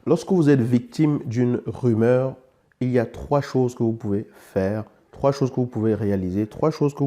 Lorsque vous êtes victime d'une rumeur, il y a trois choses que vous pouvez faire, trois choses que vous pouvez réaliser, trois choses que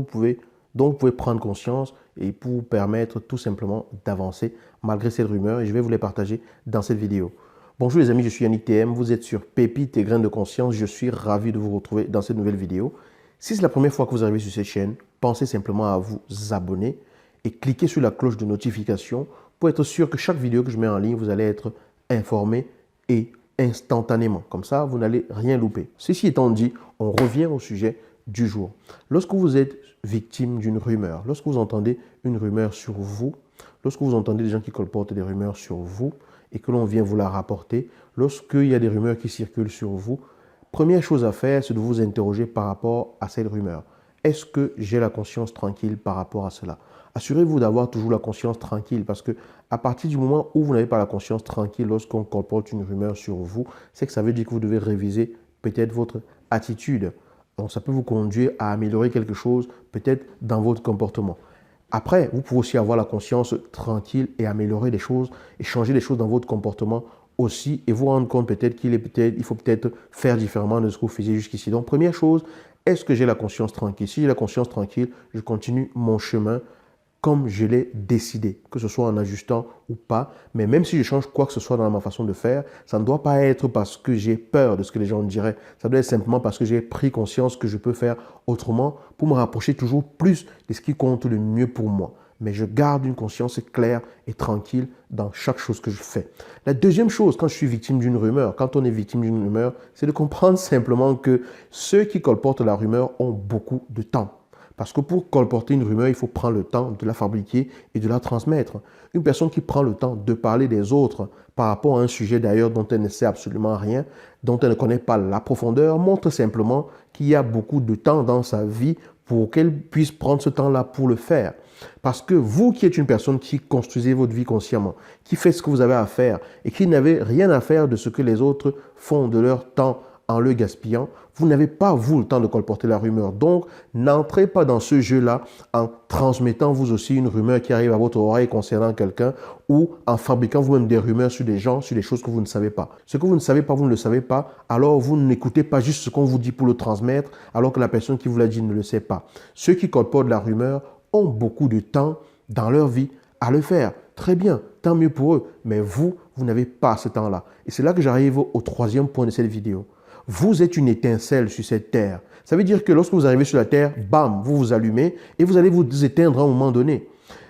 dont vous pouvez prendre conscience et pour vous permettre tout simplement d'avancer malgré cette rumeur. Et je vais vous les partager dans cette vidéo. Bonjour les amis, je suis Yannick TM, vous êtes sur Pépites et Graines de Conscience. Je suis ravi de vous retrouver dans cette nouvelle vidéo. Si c'est la première fois que vous arrivez sur cette chaîne, pensez simplement à vous abonner et cliquez sur la cloche de notification pour être sûr que chaque vidéo que je mets en ligne, vous allez être informé et instantanément. Comme ça, vous n'allez rien louper. Ceci étant dit, on revient au sujet du jour. Lorsque vous êtes victime d'une rumeur, lorsque vous entendez une rumeur sur vous, lorsque vous entendez des gens qui colportent des rumeurs sur vous et que l'on vient vous la rapporter, lorsqu'il y a des rumeurs qui circulent sur vous, première chose à faire, c'est de vous interroger par rapport à cette rumeur. Est-ce que j'ai la conscience tranquille par rapport à cela? Assurez-vous d'avoir toujours la conscience tranquille parce que à partir du moment où vous n'avez pas la conscience tranquille lorsqu'on colporte une rumeur sur vous, c'est que ça veut dire que vous devez réviser peut-être votre attitude. Donc ça peut vous conduire à améliorer quelque chose peut-être dans votre comportement. Après, vous pouvez aussi avoir la conscience tranquille et améliorer des choses et changer des choses dans votre comportement aussi et vous rendre compte peut-être il faut peut-être faire différemment de ce que vous faisiez jusqu'ici. Donc première chose, est-ce que j'ai la conscience tranquille? Si j'ai la conscience tranquille, je continue mon chemin comme je l'ai décidé, que ce soit en ajustant ou pas. Mais même si je change quoi que ce soit dans ma façon de faire, ça ne doit pas être parce que j'ai peur de ce que les gens diraient. Ça doit être simplement parce que j'ai pris conscience que je peux faire autrement pour me rapprocher toujours plus de ce qui compte le mieux pour moi. Mais je garde une conscience claire et tranquille dans chaque chose que je fais. La deuxième chose, quand je suis victime d'une rumeur, quand on est victime d'une rumeur, c'est de comprendre simplement que ceux qui colportent la rumeur ont beaucoup de temps. Parce que pour colporter une rumeur, il faut prendre le temps de la fabriquer et de la transmettre. Une personne qui prend le temps de parler des autres par rapport à un sujet d'ailleurs dont elle ne sait absolument rien, dont elle ne connaît pas la profondeur, montre simplement qu'il y a beaucoup de temps dans sa vie pour qu'elle puisse prendre ce temps-là pour le faire. Parce que vous qui êtes une personne qui construisez votre vie consciemment, qui fait ce que vous avez à faire et qui n'avez rien à faire de ce que les autres font de leur temps en le gaspillant, vous n'avez pas, vous, le temps de colporter la rumeur. Donc, n'entrez pas dans ce jeu-là en transmettant vous aussi une rumeur qui arrive à votre oreille concernant quelqu'un ou en fabriquant vous-même des rumeurs sur des gens, sur des choses que vous ne savez pas. Ce que vous ne savez pas, vous ne le savez pas, alors vous n'écoutez pas juste ce qu'on vous dit pour le transmettre, alors que la personne qui vous l'a dit ne le sait pas. Ceux qui colportent la rumeur ont beaucoup de temps dans leur vie à le faire. Très bien, tant mieux pour eux. Mais vous n'avez pas ce temps-là. Et c'est là que j'arrive au troisième point de cette vidéo. Vous êtes une étincelle sur cette terre. Ça veut dire que lorsque vous arrivez sur la terre, bam, vous vous allumez et vous allez vous éteindre à un moment donné.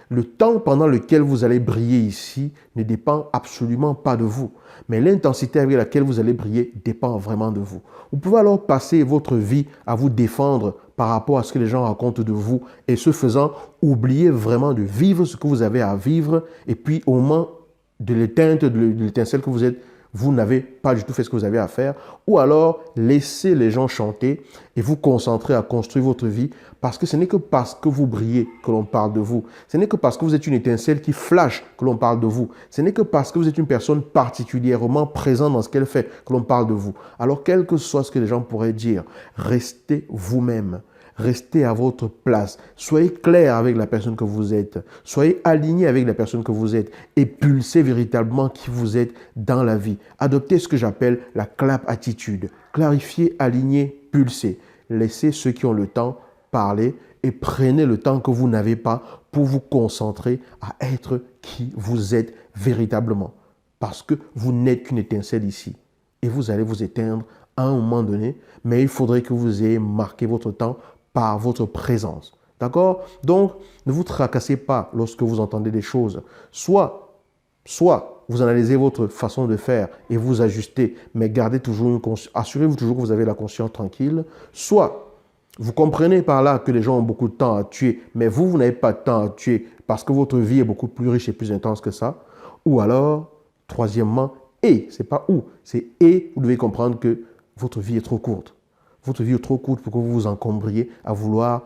Le temps pendant lequel vous allez briller ici ne dépend absolument pas de vous. Mais l'intensité avec laquelle vous allez briller dépend vraiment de vous. Vous pouvez alors passer votre vie à vous défendre par rapport à ce que les gens racontent de vous et ce faisant, oublier vraiment de vivre ce que vous avez à vivre et puis au moment de l'éteinte, de l'étincelle que vous êtes, vous n'avez pas du tout fait ce que vous avez à faire, ou alors laissez les gens chanter et vous concentrer à construire votre vie parce que ce n'est que parce que vous brillez que l'on parle de vous. Ce n'est que parce que vous êtes une étincelle qui flash que l'on parle de vous. Ce n'est que parce que vous êtes une personne particulièrement présente dans ce qu'elle fait que l'on parle de vous. Alors, quel que soit ce que les gens pourraient dire, restez vous-même. Restez à votre place. Soyez clair avec la personne que vous êtes. Soyez aligné avec la personne que vous êtes et pulsez véritablement qui vous êtes dans la vie. Adoptez ce que j'appelle la clap attitude. Clarifiez, alignez, pulsez. Laissez ceux qui ont le temps parler et prenez le temps que vous n'avez pas pour vous concentrer à être qui vous êtes véritablement. Parce que vous n'êtes qu'une étincelle ici et vous allez vous éteindre à un moment donné, mais il faudrait que vous ayez marqué votre temps par votre présence. D'accord? Donc, ne vous tracassez pas lorsque vous entendez des choses. Soit vous analysez votre façon de faire et vous ajustez, mais gardez toujours assurez-vous toujours que vous avez la conscience tranquille. Soit vous comprenez par là que les gens ont beaucoup de temps à tuer, mais vous n'avez pas de temps à tuer parce que votre vie est beaucoup plus riche et plus intense que ça. Ou alors, troisièmement, c'est pas ou, c'est vous devez comprendre que votre vie est trop courte. Votre vie est trop courte pour que vous vous encombriez à vouloir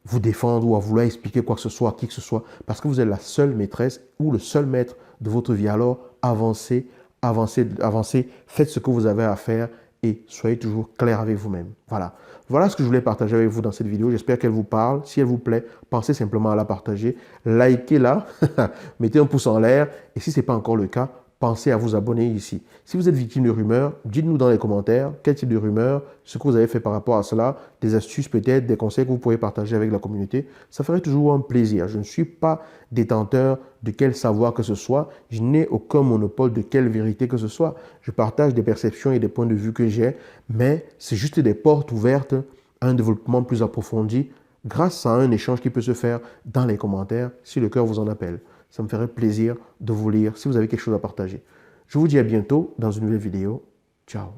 vous défendre ou à vouloir expliquer quoi que ce soit à qui que ce soit parce que vous êtes la seule maîtresse ou le seul maître de votre vie. Alors, avancez, avancez, avancez, faites ce que vous avez à faire et soyez toujours clair avec vous-même. Voilà. Voilà ce que je voulais partager avec vous dans cette vidéo. J'espère qu'elle vous parle. Si elle vous plaît, pensez simplement à la partager. Likez-la, mettez un pouce en l'air et si ce n'est pas encore le cas, pensez à vous abonner ici. Si vous êtes victime de rumeurs, dites-nous dans les commentaires quel type de rumeurs, ce que vous avez fait par rapport à cela, des astuces peut-être, des conseils que vous pourrez partager avec la communauté. Ça ferait toujours un plaisir. Je ne suis pas détenteur de quel savoir que ce soit. Je n'ai aucun monopole de quelle vérité que ce soit. Je partage des perceptions et des points de vue que j'ai, mais c'est juste des portes ouvertes à un développement plus approfondi grâce à un échange qui peut se faire dans les commentaires si le cœur vous en appelle. Ça me ferait plaisir de vous lire si vous avez quelque chose à partager. Je vous dis à bientôt dans une nouvelle vidéo. Ciao.